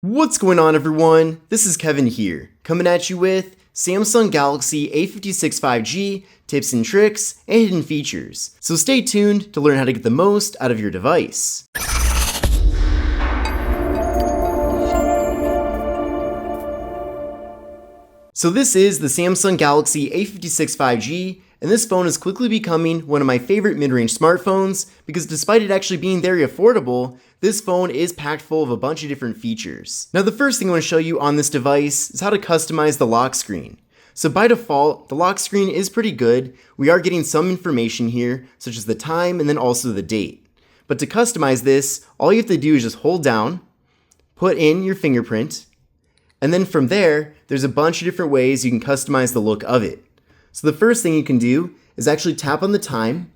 What's going on, everyone? This is Kevin here, coming at you with Samsung Galaxy A56 5G tips and tricks and hidden features. So stay tuned to learn how to get the most out of your device. So this is the Samsung Galaxy A56 5G, and this phone is quickly becoming one of my favorite mid-range smartphones because despite it actually being very affordable, this phone is packed full of a bunch of different features. Now the first thing I want to show you on this device is how to customize the lock screen. So by default, the lock screen is pretty good. We are getting some information here, such as the time and then also the date. But to customize this, all you have to do is just hold down, put in your fingerprint, and then from there, there's a bunch of different ways you can customize the look of it. So the first thing you can do is actually tap on the time,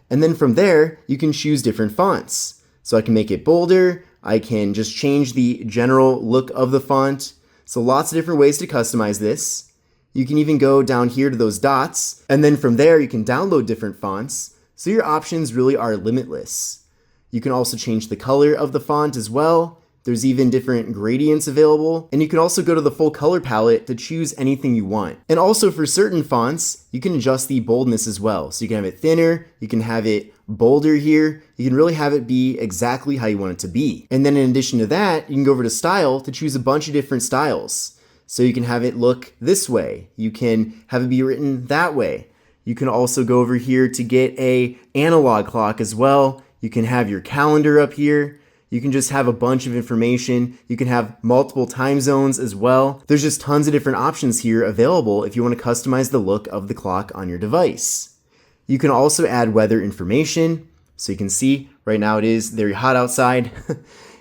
and then from there, you can choose different fonts. So I can make it bolder, I can just change the general look of the font. So lots of different ways to customize this. You can even go down here to those dots, and then from there, you can download different fonts. So your options really are limitless. You can also change the color of the font as well. There's even different gradients available, and you can also go to the full color palette to choose anything you want. And also for certain fonts, you can adjust the boldness as well. So you can have it thinner, you can have it bolder here, you can really have it be exactly how you want it to be. And then in addition to that, you can go over to style to choose a bunch of different styles. So you can have it look this way, you can have it be written that way. You can also go over here to get an analog clock as well. You can have your calendar up here. You can just have a bunch of information. You can have multiple time zones as well. There's just tons of different options here available if you want to customize the look of the clock on your device. You can also add weather information. So you can see right now it is very hot outside.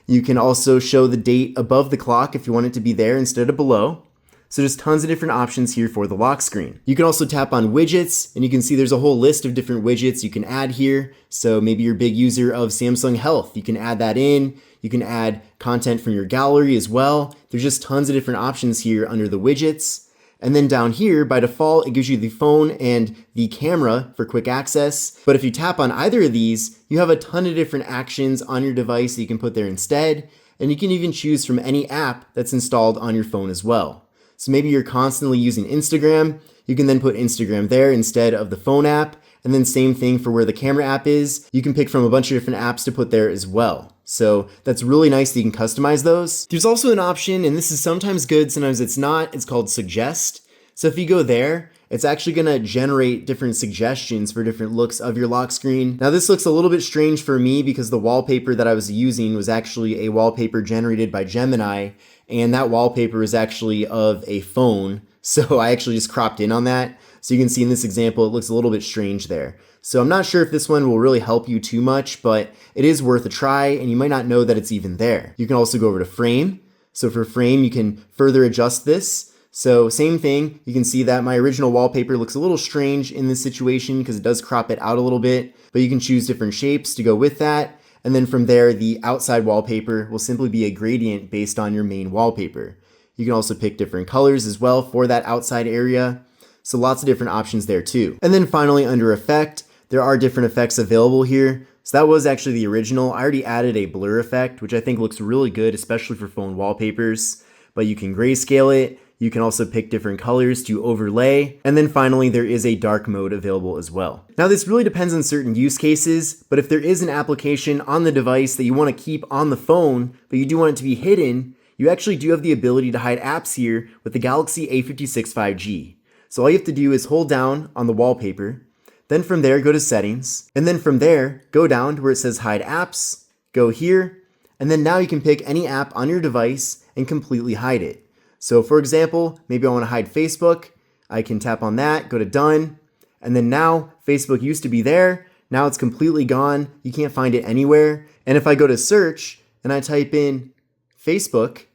You can also show the date above the clock if you want it to be there instead of below. So there's tons of different options here for the lock screen. You can also tap on widgets, and you can see there's a whole list of different widgets you can add here. So maybe you're a big user of Samsung Health, you can add that in. You can add content from your gallery as well. There's just tons of different options here under the widgets. And then down here, by default, it gives you the phone and the camera for quick access. But if you tap on either of these, you have a ton of different actions on your device that you can put there instead. And you can even choose from any app that's installed on your phone as well. So maybe you're constantly using Instagram, you can then put Instagram there instead of the phone app, and then same thing for where the camera app is. You can pick from a bunch of different apps to put there as well. So that's really nice that you can customize those. There's also an option, and this is sometimes good, sometimes it's not, it's called Suggest. So if you go there, it's actually gonna generate different suggestions for different looks of your lock screen. Now this looks a little bit strange for me because the wallpaper that I was using was actually a wallpaper generated by Gemini, and that wallpaper is actually of a phone. So I actually just cropped in on that. So you can see in this example, it looks a little bit strange there. So I'm not sure if this one will really help you too much, but it is worth a try, and you might not know that it's even there. You can also go over to frame. So for frame, you can further adjust this. So same thing, you can see that my original wallpaper looks a little strange in this situation because it does crop it out a little bit, but you can choose different shapes to go with that. And then from there, the outside wallpaper will simply be a gradient based on your main wallpaper. You can also pick different colors as well for that outside area. So lots of different options there too. And then finally under effect, there are different effects available here. So that was actually the original. I already added a blur effect, which I think looks really good, especially for phone wallpapers. But you can grayscale it. You can also pick different colors to overlay. And then finally, there is a dark mode available as well. Now this really depends on certain use cases, but if there is an application on the device that you want to keep on the phone, but you do want it to be hidden, you actually do have the ability to hide apps here with the Galaxy A56 5G. So all you have to do is hold down on the wallpaper, then from there go to settings, and then from there go down to where it says hide apps, go here, and then now you can pick any app on your device and completely hide it. So for example, maybe I want to hide Facebook. I can tap on that, go to done, and then now Facebook used to be there. Now it's completely gone. You can't find it anywhere. And if I go to search and I type in Facebook,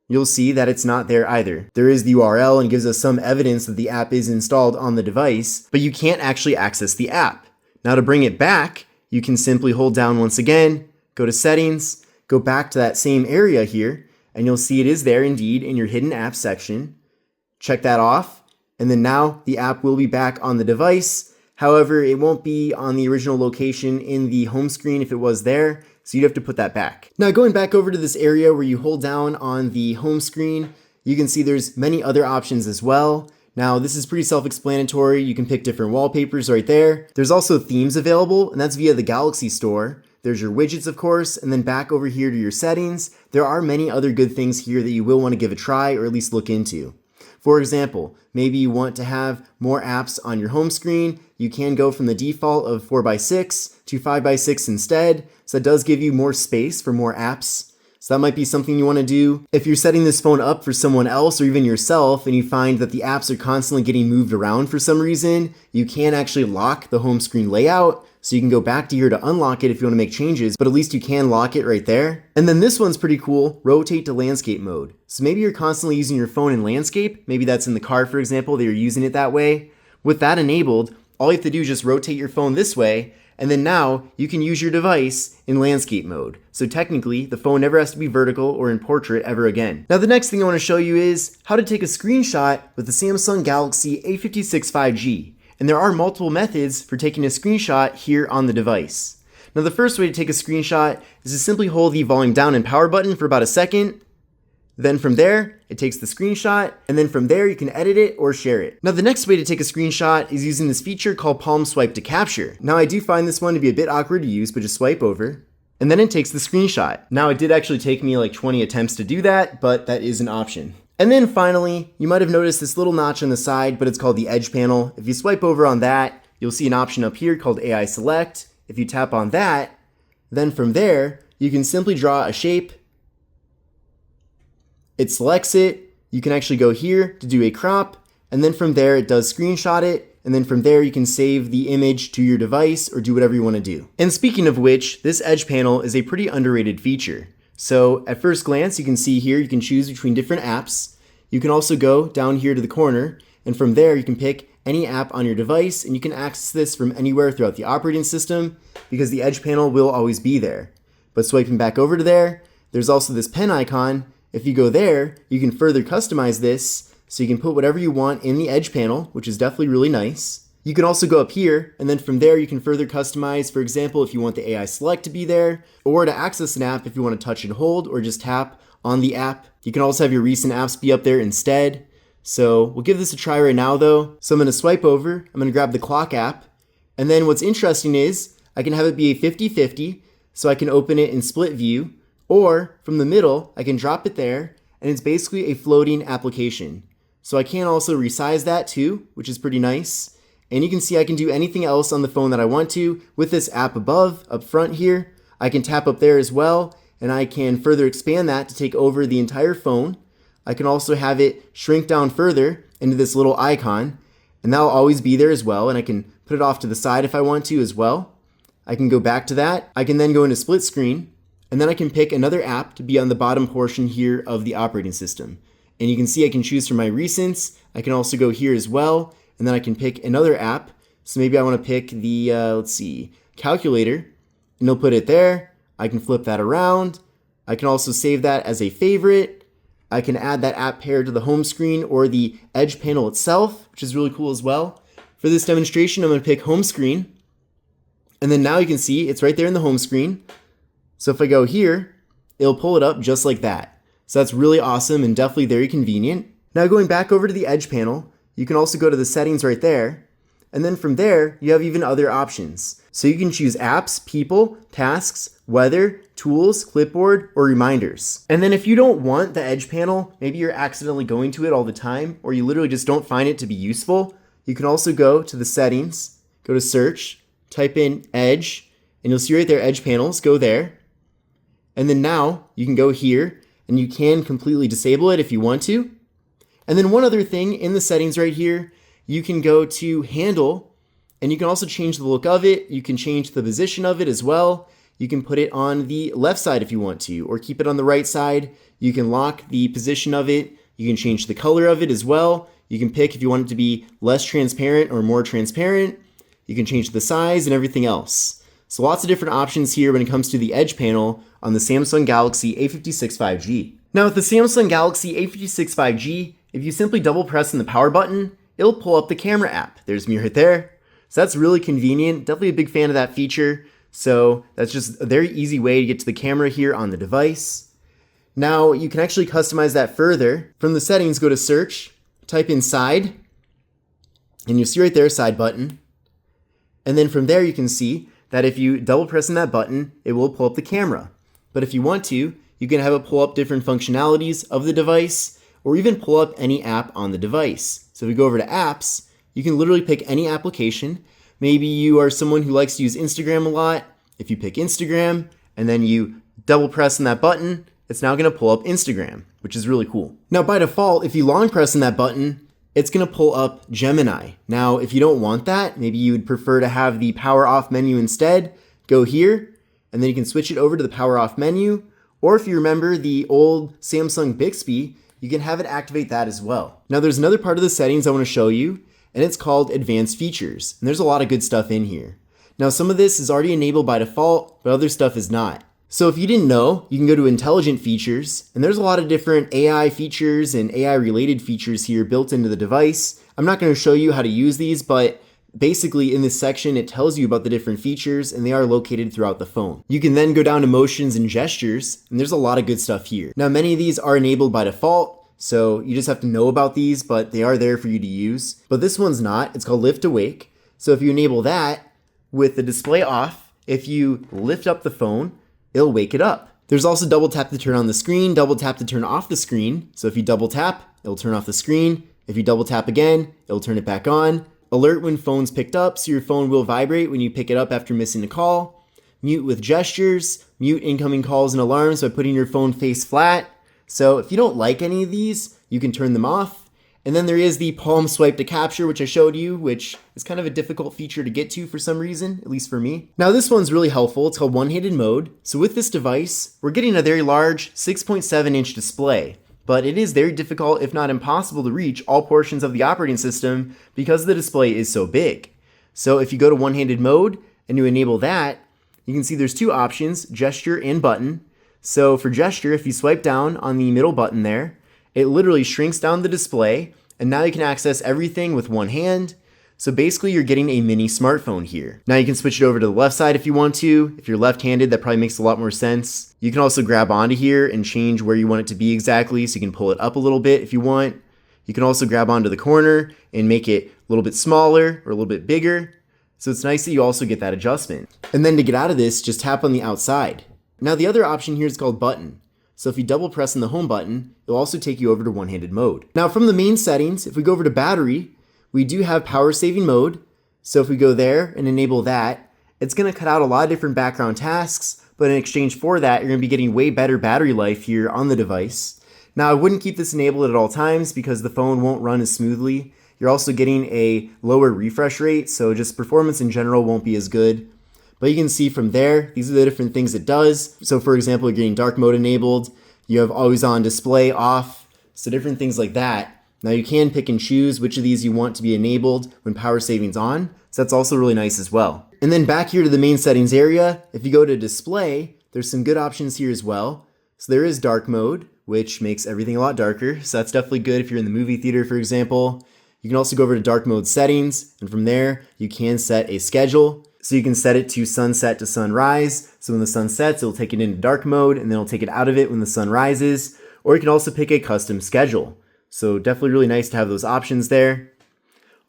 you'll see that it's not there either. There is the URL and gives us some evidence that the app is installed on the device, but you can't actually access the app. Now to bring it back, you can simply hold down once again, go to settings, go back to that same area here, and you'll see it is there indeed in your hidden apps section. Check that off, and then now the app will be back on the device. However, it won't be on the original location in the home screen if it was there, so you'd have to put that back. Now going back over to this area where you hold down on the home screen, you can see there's many other options as well. Now this is pretty self-explanatory. You can pick different wallpapers right there. There's also themes available, and that's via the Galaxy Store. There's your widgets, of course, and then back over here to your settings. There are many other good things here that you will want to give a try or at least look into. For example, maybe you want to have more apps on your home screen. You can go from the default of 4x6 to 5x6 instead. So that does give you more space for more apps. So that might be something you want to do. If you're setting this phone up for someone else or even yourself and you find that the apps are constantly getting moved around for some reason, you can actually lock the home screen layout. So you can go back to here to unlock it if you want to make changes, but at least you can lock it right there. And then this one's pretty cool, rotate to landscape mode. So maybe you're constantly using your phone in landscape. Maybe that's in the car, for example, that you're using it that way. With that enabled, all you have to do is just rotate your phone this way, and then now you can use your device in landscape mode. So technically, the phone never has to be vertical or in portrait ever again. Now the next thing I want to show you is how to take a screenshot with the Samsung Galaxy A56 5G. And there are multiple methods for taking a screenshot here on the device. Now the first way to take a screenshot is to simply hold the volume down and power button for about a second. Then from there, it takes the screenshot, and then from there you can edit it or share it. Now the next way to take a screenshot is using this feature called palm swipe to capture. Now I do find this one to be a bit awkward to use, but just swipe over, and then it takes the screenshot. Now it did actually take me like 20 attempts to do that, but that is an option. And then finally, you might have noticed this little notch on the side, but it's called the edge panel. If you swipe over on that, you'll see an option up here called AI Select. If you tap on that, then from there, you can simply draw a shape. It selects it. You can actually go here to do a crop, and then from there, it does screenshot it. And then from there, you can save the image to your device or do whatever you want to do. And speaking of which, this edge panel is a pretty underrated feature. So at first glance, you can see here, you can choose between different apps. You can also go down here to the corner, and from there you can pick any app on your device, and you can access this from anywhere throughout the operating system because the edge panel will always be there. But swiping back over to there, there's also this pen icon. If you go there, you can further customize this, so you can put whatever you want in the edge panel, which is definitely really nice. You can also go up here, and then from there you can further customize, for example, if you want the AI Select to be there, or to access an app if you want to touch and hold, or just tap on the app. You can also have your recent apps be up there instead. So we'll give this a try right now though. So I'm going to swipe over, I'm going to grab the clock app, and then what's interesting is I can have it be a 50-50, so I can open it in split view, or from the middle, I can drop it there, and it's basically a floating application. So I can also resize that too, which is pretty nice. And you can see I can do anything else on the phone that I want to with this app above, up front here. I can tap up there as well, and I can further expand that to take over the entire phone. I can also have it shrink down further into this little icon, and that'll always be there as well, and I can put it off to the side if I want to as well. I can go back to that. I can then go into split screen, and then I can pick another app to be on the bottom portion here of the operating system. And you can see I can choose from my recents. I can also go here as well, and then I can pick another app. So maybe I want to pick the, calculator, and it'll put it there. I can flip that around. I can also save that as a favorite. I can add that app pair to the home screen or the edge panel itself, which is really cool as well. For this demonstration, I'm going to pick home screen. And then now you can see it's right there in the home screen. So if I go here, it'll pull it up just like that. So that's really awesome and definitely very convenient. Now going back over to the edge panel, you can also go to the settings right there. And then from there, you have even other options. So you can choose apps, people, tasks, weather, tools, clipboard, or reminders. And then if you don't want the edge panel, maybe you're accidentally going to it all the time, or you literally just don't find it to be useful, you can also go to the settings, go to search, type in edge, and you'll see right there edge panels, go there. And then now you can go here and you can completely disable it if you want to. And then one other thing in the settings right here, you can go to handle, and you can also change the look of it. You can change the position of it as well. You can put it on the left side if you want to, or keep it on the right side. You can lock the position of it. You can change the color of it as well. You can pick if you want it to be less transparent or more transparent. You can change the size and everything else. So lots of different options here when it comes to the edge panel on the Samsung Galaxy A56 5G. Now with the Samsung Galaxy A56 5G, if you simply double press on the power button, it'll pull up the camera app. There's me right there. So that's really convenient. Definitely a big fan of that feature. So that's just a very easy way to get to the camera here on the device. Now you can actually customize that further. From the settings, go to search, type in side, and you'll see right there, side button. And then from there you can see that if you double press on that button, it will pull up the camera. But if you want to, you can have it pull up different functionalities of the device, or even pull up any app on the device. So if we go over to apps, you can literally pick any application. Maybe you are someone who likes to use Instagram a lot. If you pick Instagram and then you double press on that button, it's now going to pull up Instagram, which is really cool. Now by default, if you long press on that button, it's going to pull up Gemini. Now if you don't want that, maybe you would prefer to have the power off menu instead, go here, and then you can switch it over to the power off menu. Or if you remember the old Samsung Bixby, you can have it activate that as well. Now there's another part of the settings I want to show you, and it's called advanced features. And there's a lot of good stuff in here. Now some of this is already enabled by default, but other stuff is not. So if you didn't know, you can go to intelligent features, and there's a lot of different AI features and AI related features here built into the device. I'm not going to show you how to use these, but basically in this section it tells you about the different features, and they are located throughout the phone. You can then go down to motions and gestures, and there's a lot of good stuff here. Now many of these are enabled by default, so you just have to know about these, but they are there for you to use. But this one's not. It's called lift awake. So if you enable that with the display off, if you lift up the phone, it'll wake it up. There's also double tap to turn on the screen, double tap to turn off the screen. So if you double tap, it'll turn off the screen. If you double tap again, it'll turn it back on. Alert when phone's picked up, so your phone will vibrate when you pick it up after missing a call. Mute with gestures, mute incoming calls and alarms by putting your phone face flat. So if you don't like any of these, you can turn them off. And then there is the palm swipe to capture, which I showed you, which is kind of a difficult feature to get to for some reason, at least for me. Now this one's really helpful. It's called one-handed mode. So with this device, we're getting a very large 6.7-inch display, but it is very difficult, if not impossible, to reach all portions of the operating system because the display is so big. So if you go to one-handed mode and you enable that, you can see there's two options, gesture and button. So for gesture, if you swipe down on the middle button there, it literally shrinks down the display, and now you can access everything with one hand. So basically you're getting a mini smartphone here. Now you can switch it over to the left side if you want to. If you're left-handed, that probably makes a lot more sense. You can also grab onto here and change where you want it to be exactly, so you can pull it up a little bit if you want. You can also grab onto the corner and make it a little bit smaller or a little bit bigger. So it's nice that you also get that adjustment. And then to get out of this, just tap on the outside. Now the other option here is called button. So if you double press on the home button, it'll also take you over to one-handed mode. Now from the main settings, if we go over to battery, we do have power saving mode. So if we go there and enable that, it's going to cut out a lot of different background tasks, but in exchange for that, you're going to be getting way better battery life here on the device. Now I wouldn't keep this enabled at all times because the phone won't run as smoothly. You're also getting a lower refresh rate, so just performance in general won't be as good. But you can see from there, these are the different things it does. So for example, you're getting dark mode enabled, you have always on display off, so different things like that. Now you can pick and choose which of these you want to be enabled when power saving's on, so that's also really nice as well. And then back here to the main settings area, if you go to display, there's some good options here as well. So there is dark mode, which makes everything a lot darker, so that's definitely good if you're in the movie theater, for example. You can also go over to dark mode settings, and from there, you can set a schedule. So you can set it to sunset to sunrise. So when the sun sets, it'll take it into dark mode, and then it'll take it out of it when the sun rises. Or you can also pick a custom schedule. So definitely really nice to have those options there.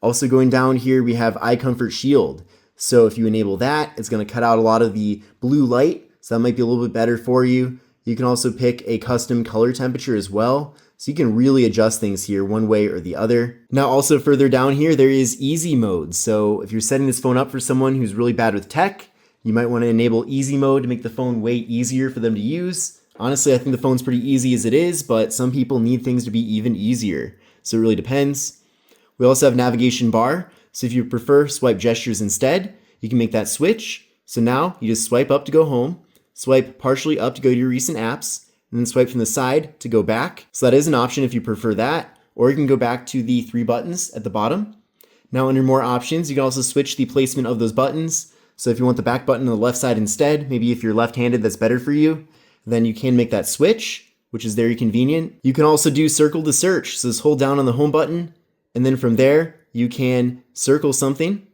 Also going down here, we have Eye Comfort Shield. So if you enable that, it's going to cut out a lot of the blue light. So that might be a little bit better for you. You can also pick a custom color temperature as well. So you can really adjust things here one way or the other. Now also further down here, there is easy mode. So if you're setting this phone up for someone who's really bad with tech, you might want to enable easy mode to make the phone way easier for them to use. Honestly, I think the phone's pretty easy as it is, but some people need things to be even easier. So it really depends. We also have navigation bar. So if you prefer swipe gestures instead, you can make that switch. So now you just swipe up to go home, swipe partially up to go to your recent apps, and then swipe from the side to go back. So that is an option if you prefer that, or you can go back to the 3 buttons at the bottom. Now under more options, you can also switch the placement of those buttons. So if you want the back button on the left side instead, maybe if you're left-handed, that's better for you, then you can make that switch, which is very convenient. You can also do circle to search. So just hold down on the home button, and then from there, you can circle something,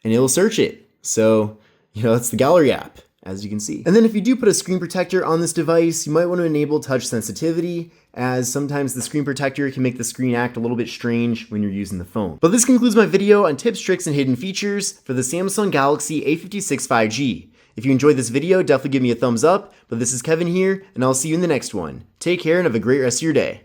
and it'll search it. So It's the gallery app, as you can see. And then if you do put a screen protector on this device, you might want to enable touch sensitivity, as sometimes the screen protector can make the screen act a little bit strange when you're using the phone. But this concludes my video on tips, tricks, and hidden features for the Samsung Galaxy A56 5G. If you enjoyed this video, definitely give me a thumbs up, but this is Kevin here, and I'll see you in the next one. Take care and have a great rest of your day.